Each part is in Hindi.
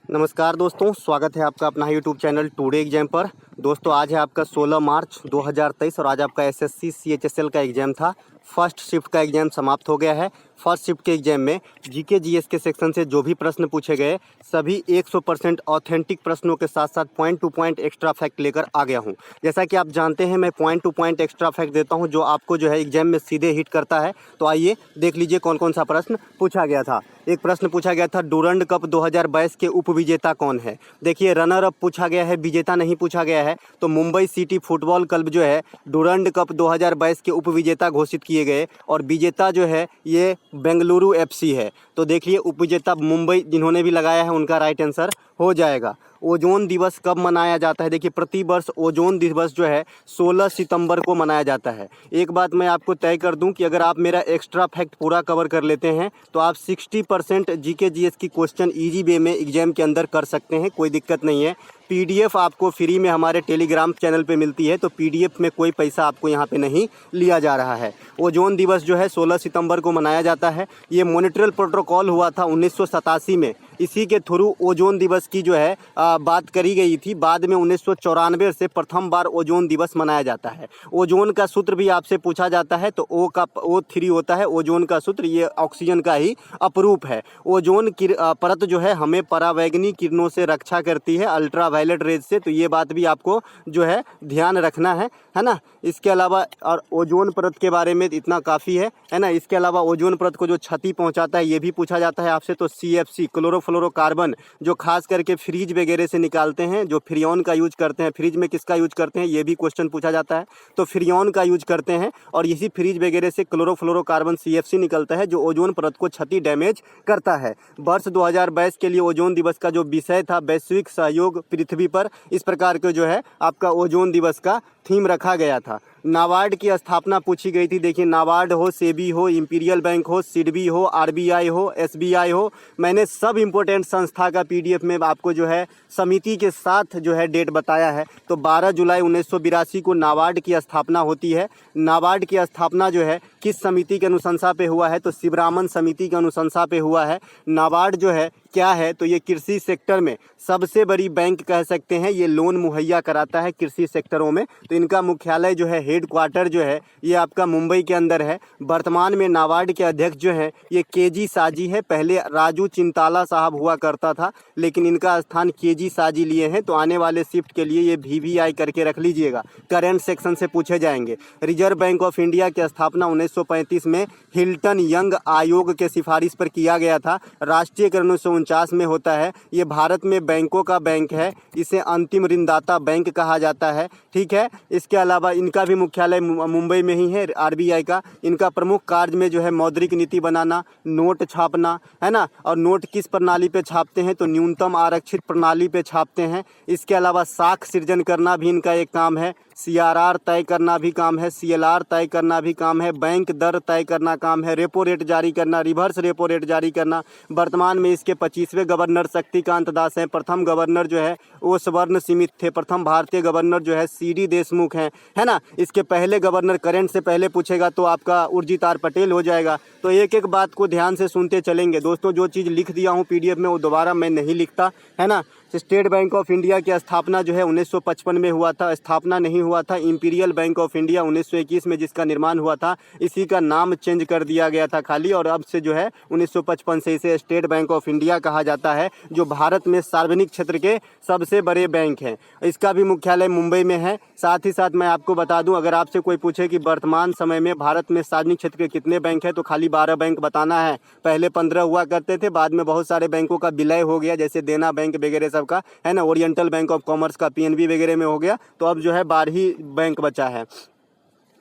नमस्कार दोस्तों, स्वागत है आपका अपना यूट्यूब चैनल टुडे एग्जाम पर। दोस्तों आज है आपका 16 मार्च 2023 और आज आपका एसएससी सीएचएसएल का एग्ज़ाम था। फर्स्ट शिफ्ट का एग्ज़ाम समाप्त हो गया है। फर्स्ट शिफ्ट के एग्ज़ाम में जीके जीएस के सेक्शन से जो भी प्रश्न पूछे गए सभी 100% ऑथेंटिक प्रश्नों के साथ साथ point two point extra fact लेकर आ गया हूं। जैसा कि आप जानते हैं मैं point two point extra fact देता हूं जो आपको जो है एग्जाम में सीधे हिट करता है। तो आइए देख लीजिए कौन कौन सा प्रश्न पूछा गया था। एक प्रश्न पूछा गया था डुरंड कप 2022 के उपविजेता कौन है। देखिए रनर अप पूछा गया है, विजेता नहीं पूछा गया है। तो मुंबई सिटी फुटबॉल क्लब जो है डुरंड कप 2022 के उपविजेता घोषित किए गए और विजेता जो है ये बेंगलुरु एफसी है। तो देखिए उपविजेता मुंबई जिन्होंने भी लगाया है उनका राइट आंसर हो जाएगा। ओजोन दिवस कब मनाया जाता है। देखिए प्रति वर्ष ओजोन दिवस जो है 16 सितंबर को मनाया जाता है। एक बात मैं आपको तय कर दूं कि अगर आप मेरा एक्स्ट्रा फैक्ट पूरा कवर कर लेते हैं तो आप 60% जीके जीएस की क्वेश्चन इजी वे में एग्जाम के अंदर कर सकते हैं, कोई दिक्कत नहीं है। पीडीएफ आपको फ्री में हमारे टेलीग्राम चैनल पे मिलती है, तो पीडीएफ में कोई पैसा आपको यहाँ पे नहीं लिया जा रहा है। ओजोन दिवस जो है 16 सितंबर को मनाया जाता है। ये मॉन्ट्रियल प्रोटोकॉल हुआ था 1987 में, इसी के थ्रू ओजोन दिवस की जो है बात करी गई थी। बाद में 1994 से प्रथम बार ओजोन दिवस मनाया जाता है। ओजोन का सूत्र भी आपसे पूछा जाता है तो O3 होता है ओजोन का सूत्र, ये ऑक्सीजन का ही अपरूप है। ओजोन की परत जो है हमें परावैंगनी किरणों से रक्षा करती है, अल्ट्रावायलेट रेज से। तो ये बात भी आपको जो है ध्यान रखना है ना। इसके अलावा और ओजोन परत के बारे में इतना काफ़ी है ना। इसके अलावा ओजोन परत को जो क्षति पहुंचाता है ये भी पूछा जाता है आपसे। तो CFC क्लोरोफ्लोरोकार्बन जो खास करके फ्रीज वगैरह से निकालते हैं, जो फ्रियोन का यूज करते हैं, फ्रिज में किसका यूज करते हैं ये भी क्वेश्चन पूछा जाता है। तो फ्रियोन का यूज करते हैं और इसी फ्रीज वगैरह से क्लोरोफ्लोरोकार्बन CFC निकलता है जो ओजोन परत को क्षति डैमेज करता है। वर्ष 2022 के लिए ओजोन दिवस का जो विषय था वैश्विक सहयोग पृथ्वी पर, इस प्रकार के जो है आपका ओजोन दिवस का थीम रखा गया था। नाबार्ड की स्थापना पूछी गई थी। देखिए नाबार्ड हो, सेबी हो, इंपीरियल बैंक हो, सिडबी हो, RBI हो, SBI हो, मैंने सब इम्पोर्टेंट संस्था का PDF में आपको जो है समिति के साथ जो है डेट बताया है। तो 12 जुलाई 1982 को नाबार्ड की स्थापना होती है। नाबार्ड की स्थापना जो है किस समिति के अनुशंसा पे हुआ है, तो शिवरामन समिति के अनुशंसा पे हुआ है। नाबार्ड जो है क्या है, तो ये कृषि सेक्टर में सबसे बड़ी बैंक कह सकते हैं। ये लोन मुहैया कराता है कृषि सेक्टरों में। तो इनका मुख्यालय जो है, हेड क्वार्टर जो है ये आपका मुंबई के अंदर है। वर्तमान में नाबार्ड के अध्यक्ष जो है ये KG साजी है। पहले राजू चिंताला साहब हुआ करता था, लेकिन इनका स्थान KG साजी लिए हैं। तो आने वाले शिफ्ट के लिए ये VVI करके रख लीजिएगा, करेंट सेक्शन से पूछे जाएंगे। रिजर्व बैंक ऑफ इंडिया की स्थापना 1935 में हिल्टन यंग आयोग के सिफारिश पर किया गया था। राष्ट्रीयकरण 1949 में होता है। ये भारत में बैंकों का बैंक है, इसे अंतिम ऋणदाता बैंक कहा जाता है। ठीक है। इसके अलावा इनका भी मुख्यालय मुंबई में ही है, RBI का। इनका प्रमुख कार्य में जो है मौद्रिक नीति बनाना, नोट छापना, है ना। और नोट किस प्रणाली पे छापते हैं, तो न्यूनतम आरक्षित प्रणाली पे छापते हैं। इसके अलावा साख सृजन करना भी इनका एक काम है। CRR तय करना भी काम है, CLR तय करना भी काम है, बैंक दर तय करना काम है, रेपो रेट जारी करना, रिवर्स रेपो रेट जारी करना। वर्तमान में इसके 25वें गवर्नर शक्तिकांत दास हैं। प्रथम गवर्नर जो है वो स्वर्ण सीमित थे। प्रथम भारतीय गवर्नर जो है CD देशमुख हैं, है ना। इसके पहले गवर्नर, करंट से पहले पूछेगा तो आपका उर्जित आर पटेल हो जाएगा। तो एक एक बात को ध्यान से सुनते चलेंगे दोस्तों। जो चीज़ लिख दिया हूँ PDF में वो दोबारा मैं नहीं लिखता, है ना। स्टेट बैंक ऑफ इंडिया की स्थापना जो है 1955 में हुआ था। स्थापना नहीं हुआ था इंपीरियल बैंक ऑफ इंडिया 1921 में जिसका निर्माण हुआ था, इसी का नाम चेंज कर दिया गया था खाली। और अब से जो है 1955 से इसे स्टेट बैंक ऑफ इंडिया कहा जाता है, जो भारत में सार्वजनिक क्षेत्र के सबसे बड़े बैंक हैं। इसका भी मुख्यालय मुंबई में है। साथ ही साथ मैं आपको बता दूं, अगर आपसे कोई पूछे कि वर्तमान समय में भारत में सार्वजनिक क्षेत्र के कितने बैंक हैं, तो खाली 12 बैंक बताना है। पहले 15 हुआ करते थे, बाद में बहुत सारे बैंकों का विलय हो गया, जैसे देना बैंक वगैरह सब का, है ना। ओरिएंटल बैंक ऑफ कॉमर्स का PNB वगैरह में हो गया। तो अब जो है 12 ही बैंक बचा है।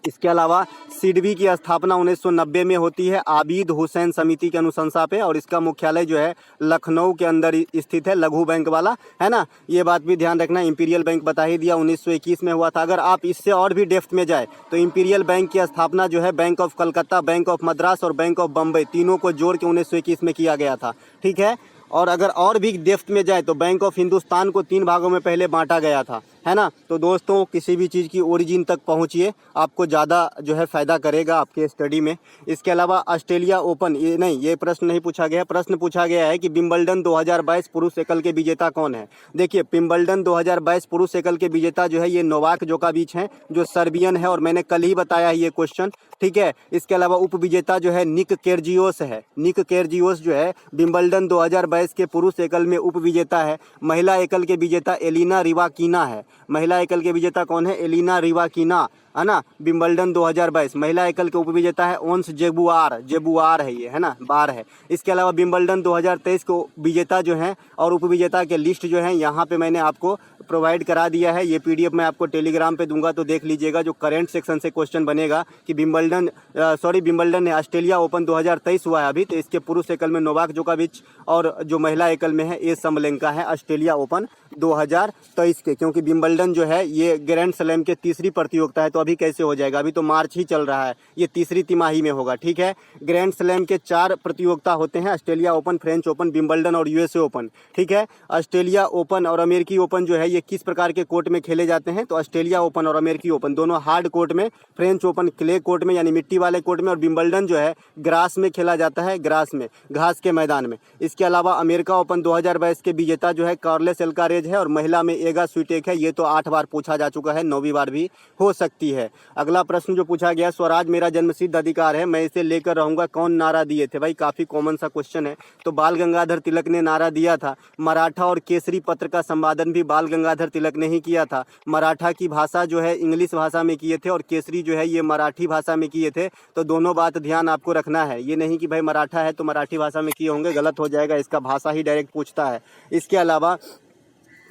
इसके अलावा सिडबी की स्थापना 1990 में होती है आबिद हुसैन समिति के अनुशंसा पे, और इसका मुख्यालय जो है लखनऊ के अंदर स्थित है, लघु बैंक वाला, है ना। ये बात भी ध्यान रखना। इंपीरियल बैंक बता ही दिया 1921 में हुआ था। अगर आप इससे और भी डेप्थ में जाए तो इंपीरियल बैंक की स्थापना जो है bank of Calcutta, bank of Madras और बैंक ऑफ बम्बई तीनों को जोड़ के 1921 में किया गया था। ठीक है। और अगर और भी डेप्थ में जाए तो बैंक ऑफ हिंदुस्तान को 3 भागों में पहले बांटा गया था, है ना। तो दोस्तों किसी भी चीज़ की ओरिजिन तक पहुंचिए, आपको ज़्यादा जो है फ़ायदा करेगा आपके स्टडी में। इसके अलावा ऑस्ट्रेलिया ओपन, ये नहीं, ये प्रश्न नहीं पूछा गया। प्रश्न पूछा गया है कि विंबलडन 2022 पुरुष एकल के विजेता कौन है। देखिए विंबलडन 2022 पुरुष एकल के विजेता जो है ये नोवाक जोकोविच हैं, जो सर्बियन है, और मैंने कल ही बताया है ये क्वेश्चन, ठीक है। इसके अलावा उप विजेता जो है निक केर्जियोस है। निक केर्जियोस जो है विंबलडन 2022 के पुरुष एकल में उप विजेता है। महिला एकल के विजेता एलिना रिवाकीना है। महिला एकल के विजेता कौन है? एलिना रिवाकीना, है ना। विंबलडन 2022 महिला एकल के उप विजेता है ओंस जेबुआर है ये, है ना, बार है। इसके अलावा विंबलडन 2023 को विजेता जो हैं और उप विजेता के लिस्ट जो है यहाँ पे मैंने आपको प्रोवाइड करा दिया है। ये पीडीएफ मैं आपको टेलीग्राम पे दूंगा, तो देख लीजिएगा। जो करंट सेक्शन से क्वेश्चन बनेगा कि विंबलडन ने ऑस्ट्रेलिया ओपन 2023 हुआ है अभी, तो इसके पुरुष एकल में नोवाक जोकोविच और जो महिला एकल में है ए सबलेंका है ऑस्ट्रेलिया ओपन 2023 के। क्योंकि विंबलडन जो है ये ग्रैंड स्लैम के तीसरी प्रतियोगिता है, तो अभी कैसे हो जाएगा, अभी तो मार्च ही चल रहा है, ये तीसरी तिमाही में होगा, ठीक है। ग्रैंड स्लैम के 4 प्रतियोगिता होते हैं, Australia open, French open, Wimbledon और यूएसए ओपन, ठीक है। ऑस्ट्रेलिया ओपन और अमेरिकी ओपन जो है ये किस प्रकार के कोर्ट में खेले जाते हैं, तो ऑस्ट्रेलिया ओपन और अमेरिकी ओपन दोनों हार्ड कोर्ट में, फ्रेंच ओपन क्ले कोर्ट में यानी मिट्टी वाले कोर्ट में, और विंबलडन जो है ग्रास में खेला जाता है, ग्रास में, घास के मैदान में। इसके अलावा अमेरिका ओपन 2022 के विजेता जो है कार्लोस अल्कारेज है, और महिला में एगा स्विटेक है। ये तो 8 बार पूछा जा चुका है, 9वीं बार भी हो सकती है। अगला प्रश्न जो पूछा गया, स्वराज मेरा जन्मसिद्ध अधिकार है, मैं इसे लेकर रहूंगा, कौन नारा दिए थे। भाई काफी कॉमन सा क्वेश्चन है, तो बाल गंगाधर तिलक ने नारा दिया था। मराठा और केसरी पत्र का संपादन भी बाल गंगाधर तिलक ने ही किया था। मराठा की भाषा जो है इंग्लिश भाषा में किए थे, और केसरी जो है ये मराठी भाषा में किए थे। तो दोनों बात ध्यान आपको रखना है, ये नहीं कि भाई मराठा है तो मराठी भाषा में किए होंगे, गलत हो जाएगा, इसका भाषा ही डायरेक्ट पूछता है। इसके अलावा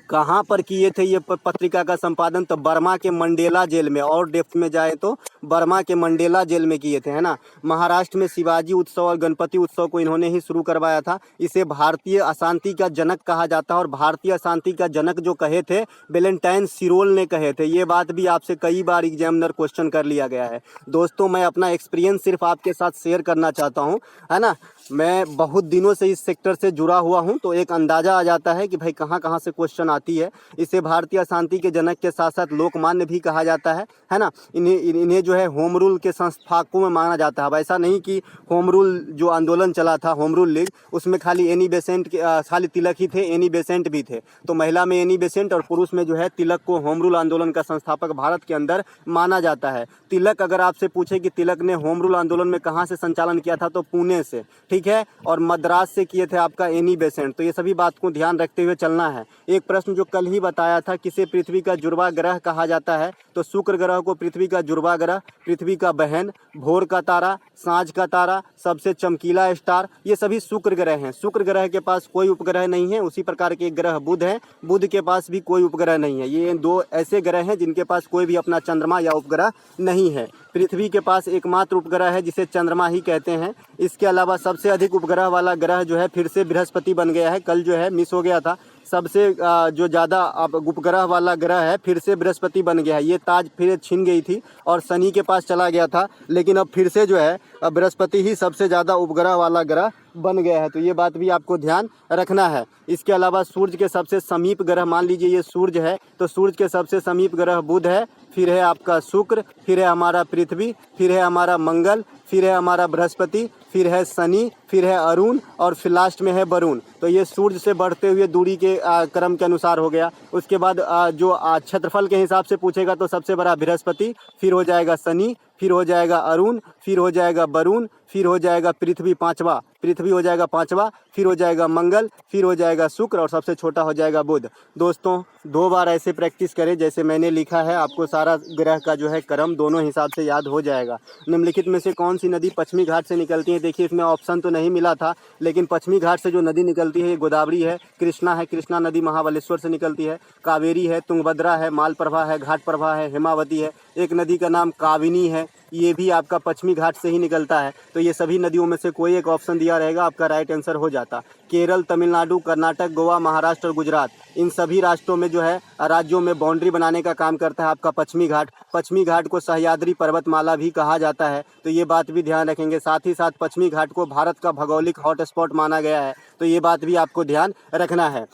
कहाँ पर किए थे ये पत्रिका का संपादन, तो बर्मा के मंडेला जेल में, और डेप्थ में जाए तो बर्मा के मंडेला जेल में किए थे, है ना। महाराष्ट्र में शिवाजी उत्सव और गणपति उत्सव को इन्होंने ही शुरू करवाया था। इसे भारतीय अशांति का जनक कहा जाता है, और भारतीय अशांति का जनक जो कहे थे वेलेंटाइन सिरोल ने कहे थे। ये बात भी आपसे कई बार एग्जामिनर क्वेश्चन कर लिया गया है। दोस्तों मैं अपना एक्सपीरियंस सिर्फ आपके साथ शेयर करना चाहता हूँ, है ना। मैं बहुत दिनों से इस सेक्टर से जुड़ा हुआ हूं, तो एक अंदाज़ा आ जाता है कि भाई कहाँ कहाँ से क्वेश्चन आती है। इसे भारतीय अशांति के जनक के साथ साथ लोकमान्य भी कहा जाता है ना। इन्हें जो है होम रूल के संस्थापकों में माना जाता है। अब ऐसा नहीं कि होम रूल जो आंदोलन चला था, होम रूल लीग, उसमें खाली एनी बेसेंट खाली तिलक ही थे, एनी बेसेंट भी थे। तो महिला में एनी बेसेंट और पुरुष में जो है तिलक को होम रूल आंदोलन का संस्थापक भारत के अंदर माना जाता है। तिलक अगर आपसे पूछे कि तिलक ने होम रूल आंदोलन में कहाँ से संचालन किया था, तो पुणे से, ठीक है, और मद्रास से किए थे आपका एनी बेसेंट। तो ये सभी बात को ध्यान रखते हुए चलना है। एक प्रश्न जो कल ही बताया था, किसे पृथ्वी का जुड़वा ग्रह कहा जाता है, तो शुक्र ग्रह को पृथ्वी का जुड़वा ग्रह, पृथ्वी का बहन, भोर का तारा, सांझ का तारा, सबसे चमकीला स्टार, ये सभी शुक्र ग्रह हैं। शुक्र ग्रह के पास कोई उपग्रह नहीं है। उसी प्रकार के एक ग्रह बुध है, बुध के पास भी कोई उपग्रह नहीं है। ये 2 ऐसे ग्रह हैं जिनके पास कोई भी अपना चंद्रमा या उपग्रह नहीं है। पृथ्वी के पास एकमात्र उपग्रह है जिसे चंद्रमा ही कहते हैं। इसके अलावा सबसे अधिक उपग्रह वाला ग्रह जो है फिर से बृहस्पति बन गया है। कल जो है मिस हो गया था, सबसे जो ज़्यादा उपग्रह वाला ग्रह है फिर से बृहस्पति बन गया है। ये ताज फिर छीन गई थी और शनि के पास चला गया था, लेकिन अब फिर से जो है बृहस्पति ही सबसे ज़्यादा उपग्रह वाला ग्रह बन गया है। तो ये बात भी आपको ध्यान रखना है। इसके अलावा सूर्य के सबसे समीप ग्रह, मान लीजिए ये सूर्य है, तो सूर्य के सबसे समीप ग्रह बुध है, फिर है आपका शुक्र, फिर है हमारा पृथ्वी, फिर है हमारा मंगल, फिर है हमारा बृहस्पति, फिर है शनि, फिर है अरुण, और फिर लास्ट में है वरुण। तो ये सूर्य से बढ़ते हुए दूरी के क्रम के अनुसार हो गया। उसके बाद जो क्षेत्रफल के हिसाब से पूछेगा तो सबसे बड़ा बृहस्पति, फिर हो जाएगा शनि, फिर हो जाएगा अरुण, फिर हो जाएगा वरुण, फिर हो जाएगा पृथ्वी पांचवा, पृथ्वी हो जाएगा पांचवा, फिर हो जाएगा मंगल, फिर हो जाएगा शुक्र, और सबसे छोटा हो जाएगा बुध। दोस्तों 2 बार ऐसे प्रैक्टिस करें जैसे मैंने लिखा है, आपको सारा ग्रह का जो है क्रम दोनों हिसाब से याद हो जाएगा। निम्नलिखित में से कौन सी नदी पश्चिमी घाट से निकलती है? देखिए इसमें ऑप्शन तो नहीं मिला था, लेकिन पश्चिमी घाट से जो नदी निकलती है ये गोदावरी है, कृष्णा है, कृष्णा नदी महाबलेश्वर से निकलती है, कावेरी है, तुंगभद्रा है, मालप्रभा है, घाटप्रभा है, हेमावती है। एक नदी का नाम काविनी है, ये भी आपका पश्चिमी घाट से ही निकलता है। तो ये सभी नदियों में से कोई एक ऑप्शन दिया रहेगा, आपका राइट आंसर हो जाता। केरल, तमिलनाडु, कर्नाटक, गोवा, महाराष्ट्र और गुजरात, इन सभी राष्ट्रों में जो है राज्यों में बाउंड्री बनाने का काम करता है आपका पश्चिमी घाट। पश्चिमी घाट को सह्याद्री पर्वतमाला भी कहा जाता है, तो ये बात भी ध्यान रखेंगे। साथ ही साथ पश्चिमी घाट को भारत का भौगोलिक हॉटस्पॉट माना गया है, तो ये बात भी आपको ध्यान रखना है।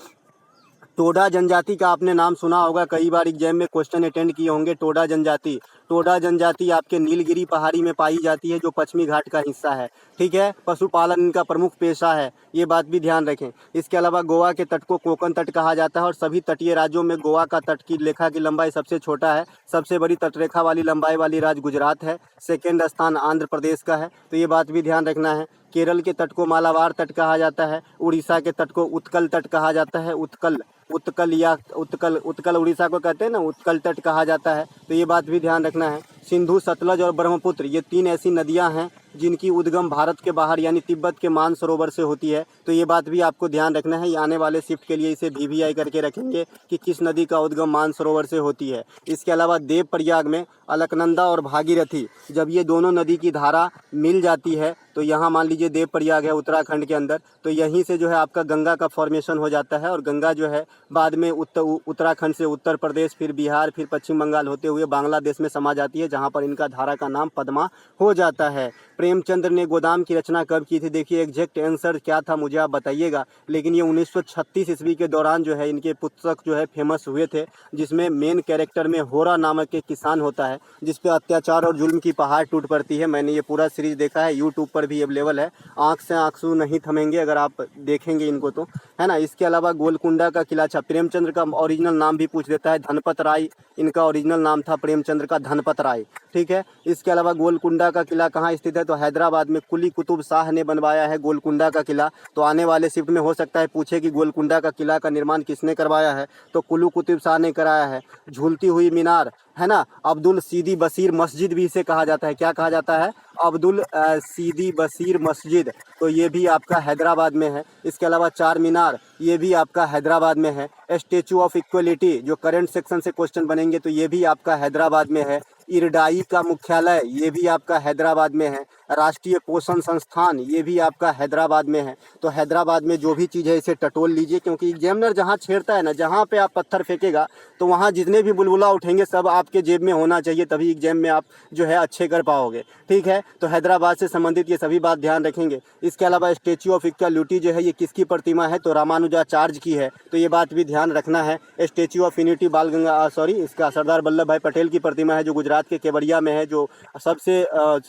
टोडा जनजाति का आपने नाम सुना होगा, कई बार एग्जाम में क्वेश्चन अटेंड किए होंगे। टोडा जनजाति, टोडा जनजाति आपके नीलगिरी पहाड़ी में पाई जाती है, जो पश्चिमी घाट का हिस्सा है। ठीक है, पशुपालन इनका प्रमुख पेशा है, ये बात भी ध्यान रखें। इसके अलावा गोवा के तट को कोंकण तट कहा जाता है, और सभी तटीय राज्यों में गोवा का तट की रेखा की लंबाई सबसे छोटा है। सबसे बड़ी तटरेखा वाली लंबाई वाली राज्य गुजरात है, सेकेंड स्थान आंध्र प्रदेश का है, तो ये बात भी ध्यान रखना है। केरल के तट को मालाबार तट कहा जाता है, उड़ीसा के तट को उत्कल तट कहा जाता है। उत्कल उड़ीसा को कहते हैं ना, उत्कल तट कहा जाता है, तो ये बात भी ध्यान रखना है। सिंधु, सतलज और ब्रह्मपुत्र, ये 3 ऐसी नदियां हैं जिनकी उद्गम भारत के बाहर यानी तिब्बत के मानसरोवर से होती है, तो ये बात भी आपको ध्यान रखना है। ये आने वाले शिफ्ट के लिए इसे VVI करके रखेंगे कि किस नदी का उद्गम मानसरोवर से होती है। इसके अलावा देवप्रयाग में अलकनंदा और भागीरथी, जब ये दोनों नदी की धारा मिल जाती है, तो यहाँ मान लीजिए देवप्रयाग है उत्तराखंड के अंदर, तो यहीं से जो है आपका गंगा का फॉर्मेशन हो जाता है, और गंगा जो है बाद में उत्तराखंड से उत्तर प्रदेश, फिर बिहार, फिर पश्चिम बंगाल होते हुए बांग्लादेश में समा जाती है, जहाँ पर इनका धारा का नाम पद्मा हो जाता है। प्रेमचंद्र ने गोदाम की रचना कब की थी? देखिए एग्जैक्ट आंसर क्या था मुझे आप बताइएगा, लेकिन ये 1936 ईस्वी के दौरान जो है इनके पुस्तक जो है फेमस हुए थे, जिसमें मेन कैरेक्टर में होरा नामक एक किसान होता है, जिस पे अत्याचार और जुल्म की पहाड़ टूट पड़ती है। मैंने ये पूरा सीरीज देखा है, यूट्यूब पर भी अवेलेबल है। आंख से आंसू नहीं थमेंगे अगर आप देखेंगे इनको, तो है ना। इसके अलावा गोलकुंडा का किला, अच्छा प्रेमचंद्र का ओरिजिनल नाम भी पूछ देता है, धनपत राय इनका ओरिजिनल नाम था प्रेमचंद्र का, धनपत राय। ठीक है, इसके अलावा गोलकुंडा का किला कहाँ स्थित है? तो हैदराबाद में कुली कुतुब शाह ने बनवाया है गोलकुंडा का किला। तो आने वाले शिफ्ट में हो सकता है पूछे कि गोलकुंडा का किला का निर्माण किसने करवाया है, तो कुली कुतुब शाह ने कराया है। झूलती हुई मीनार है ना, अब्दुल सीदी बशीर मस्जिद भी इसे कहा जाता है। क्या कहा जाता है? अब्दुल सीदी बशीर मस्जिद, तो ये भी आपका हैदराबाद में है। इसके अलावा चार मीनार, ये भी आपका हैदराबाद में है। स्टैचू ऑफ इक्वलिटी, जो करंट सेक्शन से क्वेश्चन बनेंगे, तो ये भी आपका हैदराबाद में है। इरडाई का मुख्यालय, ये भी आपका हैदराबाद में है। राष्ट्रीय पोषण संस्थान, ये भी आपका हैदराबाद में है। तो हैदराबाद में जो भी चीज़ है इसे टटोल लीजिए, क्योंकि एग्जामिनर जहाँ छेड़ता है ना, जहाँ पे आप पत्थर फेंकेगा, तो वहाँ जितने भी बुलबुला उठेंगे सब आपके जेब में होना चाहिए, तभी एग्जाम में आप जो है अच्छे कर पाओगे। ठीक है, तो हैदराबाद से संबंधित ये सभी बात ध्यान रखेंगे। इसके अलावा स्टैचू ऑफ इक्वालिटी जो है ये किसकी प्रतिमा है? तो रामानुजाचार्य की है, तो ये बात भी ध्यान रखना है। स्टैचू ऑफ यूनिटी इसका सरदार वल्लभ भाई पटेल की प्रतिमा है, जो गुजरात के केवड़िया में है, जो सबसे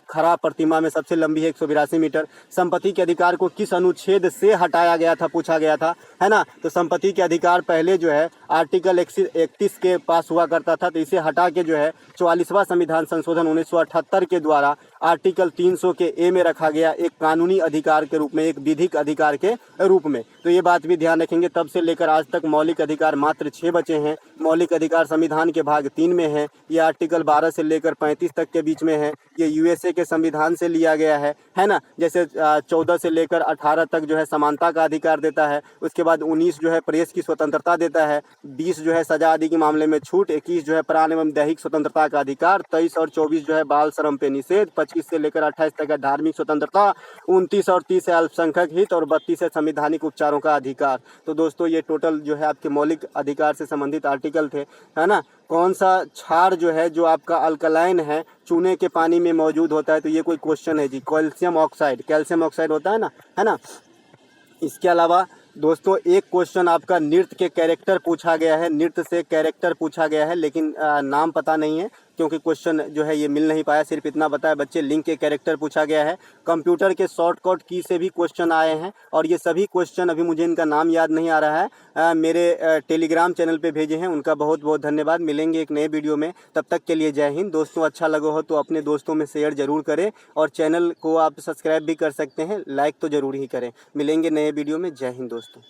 खराब प्रतिमा में सबसे लंबी है, 182 मीटर। संपत्ति के अधिकार को किस अनुच्छेद से हटाया गया था, पूछा गया था, है ना। तो संपत्ति के अधिकार पहले जो है आर्टिकल 31 के पास हुआ करता था, तो इसे हटा के जो है 44वां संविधान संशोधन 1978 के द्वारा आर्टिकल 300 के ए में रखा गया, एक कानूनी अधिकार के रूप में, एक विधिक अधिकार के रूप में। तो ये बात भी ध्यान रखेंगे। तब से लेकर आज तक मौलिक अधिकार मात्र 6 बचे हैं। मौलिक अधिकार संविधान के भाग 3 में है। ये आर्टिकल 12 से लेकर 35 तक के बीच में है। ये यूएसए के संविधान से लिया गया है ना। जैसे 14 से लेकर 18 तक जो है समानता का अधिकार देता है। उसके बाद 19 जो है प्रेस की स्वतंत्रता देता है। 20 जो है सजा आदि के मामले में छूट। 21 जो है प्राण एवं दैहिक स्वतंत्रता का अधिकार। 23 और 24 जो है बाल श्रम पे निषेध। 25 से लेकर 28 तक है धार्मिक स्वतंत्रता। 29 और 30 है अल्पसंख्यक हित, और 32 है संवैधानिक उपचारों का अधिकार। तो दोस्तों ये टोटल जो है आपके मौलिक अधिकार से संबंधित आर्टिकल थे, है ना। कौन सा क्षार जो है जो आपका अल्कलाइन है, चूने के पानी में मौजूद होता है? तो ये कोई क्वेश्चन है जी, कैल्शियम ऑक्साइड होता है ना। इसके अलावा दोस्तों एक क्वेश्चन आपका नृत्य के कैरेक्टर पूछा गया है, नृत्य से कैरेक्टर पूछा गया है, लेकिन नाम पता नहीं है, क्योंकि क्वेश्चन जो है ये मिल नहीं पाया। सिर्फ इतना बताया बच्चे, लिंक के कैरेक्टर पूछा गया है। कंप्यूटर के शॉर्टकट की से भी क्वेश्चन आए हैं, और ये सभी क्वेश्चन अभी मुझे इनका नाम याद नहीं आ रहा है, मेरे टेलीग्राम चैनल पे भेजे हैं, उनका बहुत बहुत धन्यवाद। मिलेंगे एक नए वीडियो में, तब तक के लिए जय हिंद। दोस्तों अच्छा लगा हो तो अपने दोस्तों में शेयर जरूर करें, और चैनल को आप सब्सक्राइब भी कर सकते हैं, लाइक तो जरूर ही करें। मिलेंगे नए वीडियो में, जय हिंद दोस्तों।